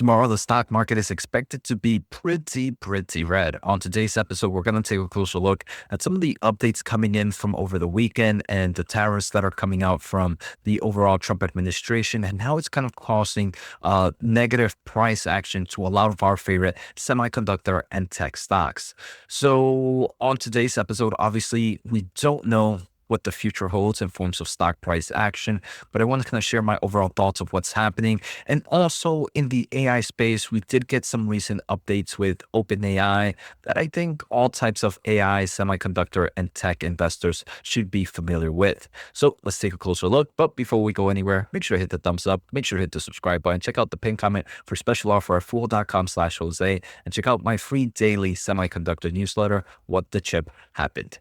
Tomorrow, the stock market is expected to be pretty red. On today's episode, we're going to take a closer look at some of the updates coming in from over the weekend and the tariffs that are coming out from the overall Trump administration and how it's kind of causing negative price action to a lot of our favorite semiconductor and tech stocks. So on today's episode, obviously, we don't know what the future holds in forms of stock price action, but I want to kind of share my overall thoughts of what's happening. And also in the AI space, we did get some recent updates with OpenAI that I think all types of AI, semiconductor, and tech investors should be familiar with. So let's take a closer look. But before we go anywhere, make sure to hit the thumbs up, make sure to hit the subscribe button, check out the pinned comment for special offer at fool.com/Jose, and check out my free daily semiconductor newsletter, What the Chip Happened.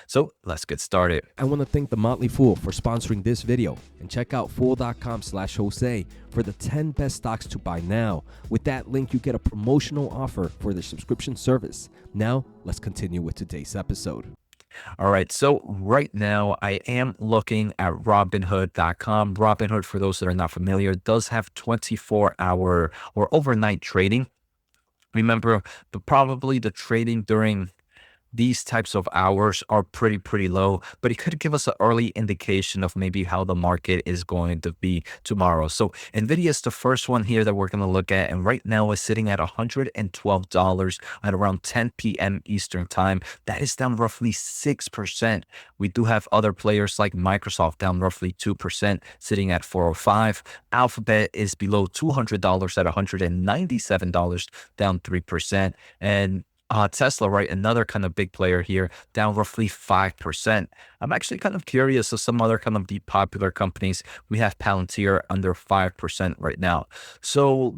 So let's get started. I want to thank the Motley Fool for sponsoring this video, and check out fool.com/Jose for the 10 best stocks to buy now. With that link, you get a promotional offer for the subscription service. Now, let's continue with today's episode. All right. So right now I am looking at Robinhood.com. Robinhood, for those that are not familiar, does have 24-hour or overnight trading. Remember, probably the trading during these types of hours are pretty low, but it could give us an early indication of maybe how the market is going to be tomorrow. So Nvidia is the first one here that we're going to look at, and right now is sitting at $112 at around 10 p.m. Eastern time. That is down roughly 6%. We do have other players like Microsoft down roughly 2%, sitting at 405. Alphabet is below $200 at $197, down 3%. And Tesla, right, another kind of big player here, down roughly 5%. I'm actually kind of curious of some other kind of the popular companies. We have Palantir under 5% right now. So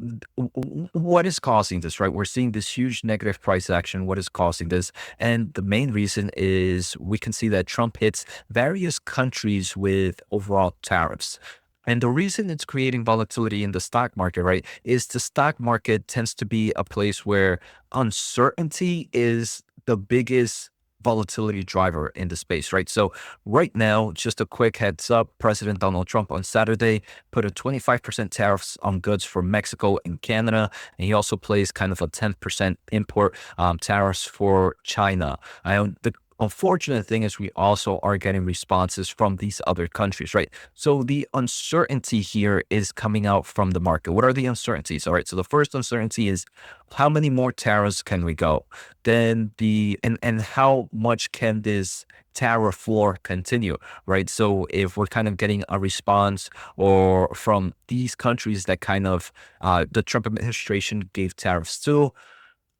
what is causing this, right? We're seeing this huge negative price action. What is causing this? And the main reason is we can see that Trump hits various countries with overall tariffs. And the reason it's creating volatility in the stock market, right, is the stock market tends to be a place where uncertainty is the biggest volatility driver in the space, right? So right now, just a quick heads up, President Donald Trump on Saturday put a 25% tariffs on goods from Mexico and Canada. And he also placed kind of a 10% import tariffs for China. The unfortunate thing is we also are getting responses from these other countries, right? So the uncertainty here is coming out from the market. What are the uncertainties? All right. So the first uncertainty is how many more tariffs can we go? Then and how much can this tariff war continue, right? So if we're kind of getting a response or from these countries that kind of the Trump administration gave tariffs to,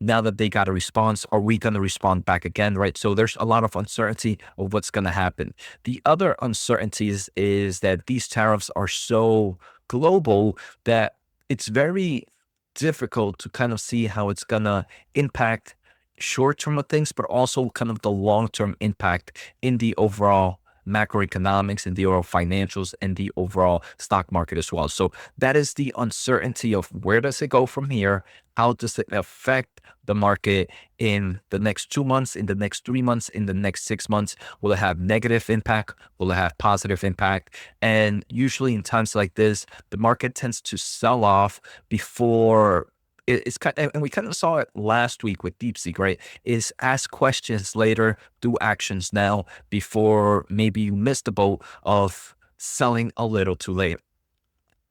now that they got a response, are we going to respond back again, right? So there's a lot of uncertainty of what's going to happen. The other uncertainties is that these tariffs are so global that it's very difficult to kind of see how it's going to impact short-term of things, but also kind of the long-term impact in the overall macroeconomics and the overall financials and the overall stock market as well. So that is the uncertainty of where does it go from here? How does it affect the market in the next 2 months, in the next 3 months, in the next 6 months? Will it have negative impact? Will it have positive impact? And usually in times like this, the market tends to sell off before it's kind of, and we kind of saw it last week with DeepSeek, right? Is ask questions later, do actions now before maybe you missed the boat of selling a little too late.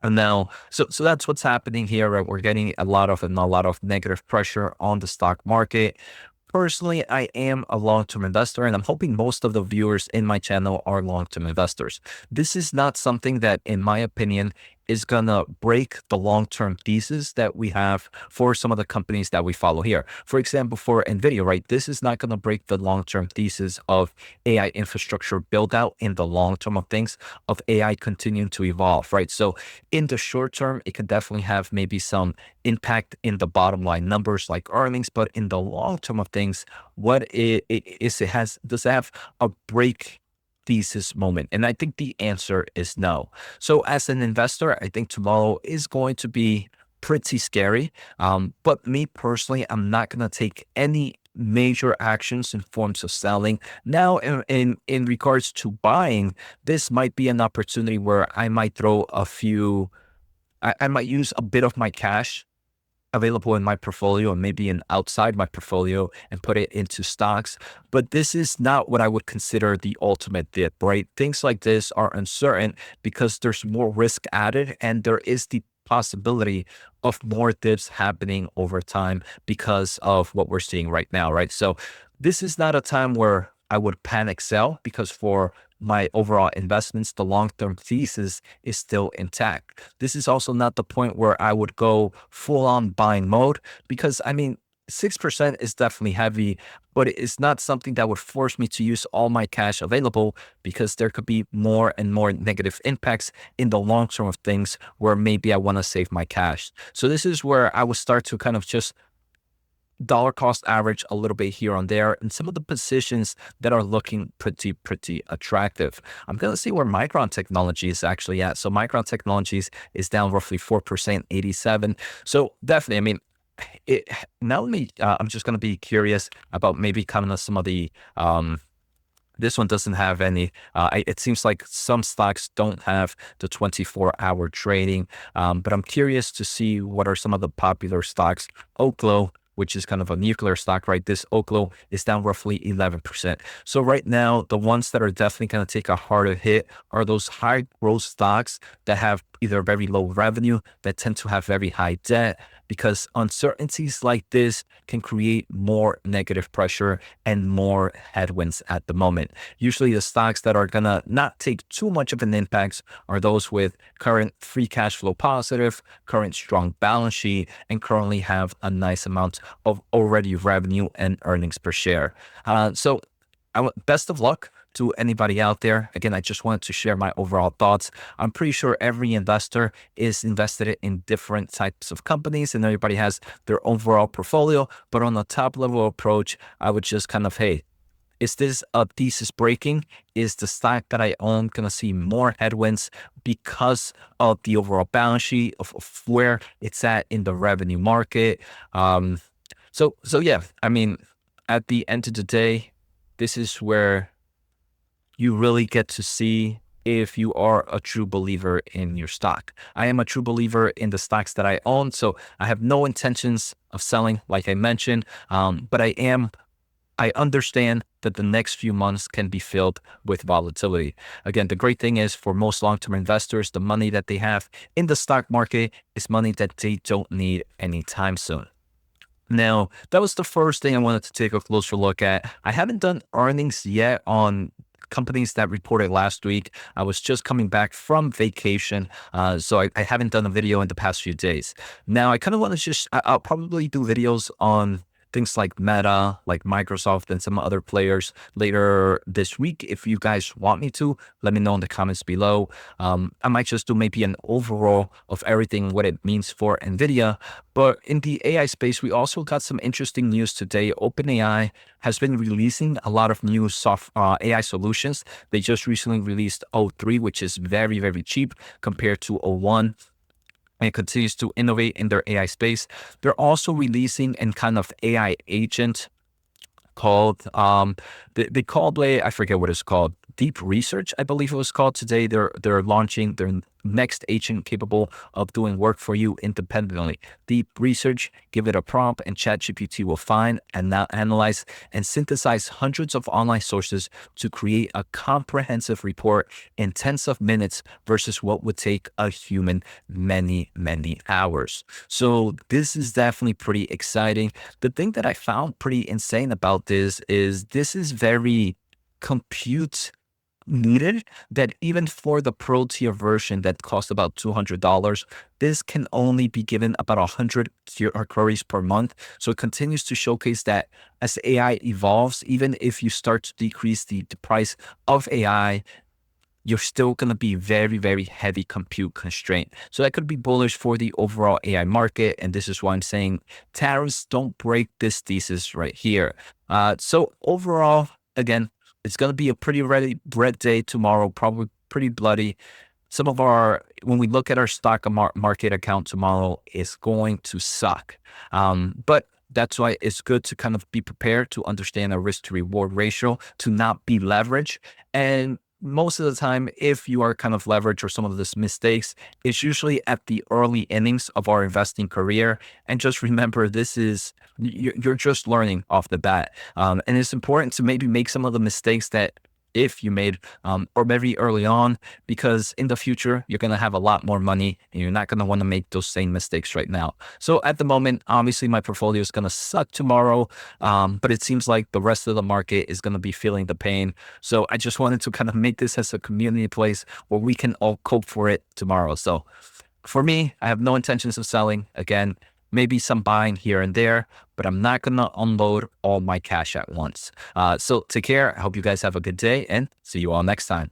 And now, so that's what's happening here, right? We're getting a lot of negative pressure on the stock market. Personally, I am a long-term investor, and I'm hoping most of the viewers in my channel are long-term investors. This is not something that, in my opinion, is going to break the long-term thesis that we have for some of the companies that we follow here. For example, for Nvidia, right? This is not going to break the long-term thesis of AI infrastructure build out in the long term of things, of AI continuing to evolve, right? So in the short term, it could definitely have maybe some impact in the bottom line numbers like earnings, but in the long term of things, does it have a break thesis moment? And I think the answer is no. So as an investor, I think tomorrow is going to be pretty scary. But me personally, I'm not going to take any major actions in forms of selling. Now, in regards to buying, this might be an opportunity where I might throw a few I might use a bit of my cash available in my portfolio and maybe in outside my portfolio and put it into stocks. But this is not what I would consider the ultimate dip, right? Things like this are uncertain because there's more risk added and there is the possibility of more dips happening over time because of what we're seeing right now, right? So this is not a time where I would panic sell because for my overall investments, the long-term thesis is still intact. This is also not the point where I would go full on buying mode because I mean, 6% is definitely heavy, but it's not something that would force me to use all my cash available because there could be more and more negative impacts in the long term of things where maybe I want to save my cash. So this is where I would start to kind of just dollar cost average a little bit here and there and some of the positions that are looking pretty attractive. I'm going to see where Micron Technology is actually at. So Micron Technologies is down roughly 4%, 87. So definitely, I mean, it now let me I'm just going to be curious about maybe kind of some of the this one doesn't have any. It seems like some stocks don't have the 24-hour trading, but I'm curious to see what are some of the popular stocks. Oklo, which is kind of a nuclear stock, right? This Oklo is down roughly 11%. So right now, the ones that are definitely going to take a harder hit are those high growth stocks that have either very low revenue, that tend to have very high debt, because uncertainties like this can create more negative pressure and more headwinds at the moment. Usually the stocks that are gonna not take too much of an impact are those with current free cash flow positive, current strong balance sheet, and currently have a nice amount of already revenue and earnings per share. So best of luck to anybody out there. Again, I just wanted to share my overall thoughts. I'm pretty sure every investor is invested in different types of companies and everybody has their overall portfolio. But on the top level approach, I would just kind of, hey, is this a thesis breaking? Is the stock that I own going to see more headwinds because of the overall balance sheet of where it's at in the revenue market? So yeah, I mean, at the end of the day, this is where you really get to see if you are a true believer in your stock. I am a true believer in the stocks that I own, so I have no intentions of selling, like I mentioned, but I understand that the next few months can be filled with volatility. Again, the great thing is for most long-term investors, the money that they have in the stock market is money that they don't need anytime soon. Now, that was the first thing I wanted to take a closer look at. I haven't done earnings yet on companies that reported last week. I was just coming back from vacation, so I haven't done a video in the past few days. Now, I kind of want to I'll probably do videos on things like Meta, like Microsoft, and some other players later this week. If you guys want me to, let me know in the comments below. I might just do maybe an overall of everything, what it means for Nvidia. But in the AI space, we also got some interesting news today. OpenAI has been releasing a lot of new AI solutions. They just recently released O3, which is very cheap compared to O1, and continues to innovate in their AI space. They're also releasing a kind of AI agent called they called it, I forget what it's called, Deep Research, I believe it was called. Today they're launching their next agent capable of doing work for you independently. Deep Research, give it a prompt and ChatGPT will find and now analyze and synthesize hundreds of online sources to create a comprehensive report in tens of minutes versus what would take a human many hours. So this is definitely pretty exciting. The thing that I found pretty insane about this is very compute needed, that even for the pro tier version that costs about $200, this can only be given about 100 queries per month. So it continues to showcase that as AI evolves, even if you start to decrease the price of AI, you're still going to be very heavy compute constraint. So that could be bullish for the overall AI market. And this is why I'm saying tariffs don't break this thesis right here. So overall, again, it's going to be a pretty red day tomorrow, probably pretty bloody. When we look at our stock market account tomorrow, it's going to suck. But that's why it's good to kind of be prepared to understand a risk to reward ratio, to not be leveraged. And most of the time, if you are kind of leveraged or some of these mistakes, it's usually at the early innings of our investing career. And just remember, you're just learning off the bat. And it's important to maybe make some of the mistakes that if you made or very early on, because in the future, you're going to have a lot more money and you're not going to want to make those same mistakes right now. So at the moment, obviously my portfolio is going to suck tomorrow, but it seems like the rest of the market is going to be feeling the pain. So I just wanted to kind of make this as a community place where we can all cope for it tomorrow. So for me, I have no intentions of selling. Again, maybe some buying here and there, but I'm not going to unload all my cash at once. So take care. I hope you guys have a good day and see you all next time.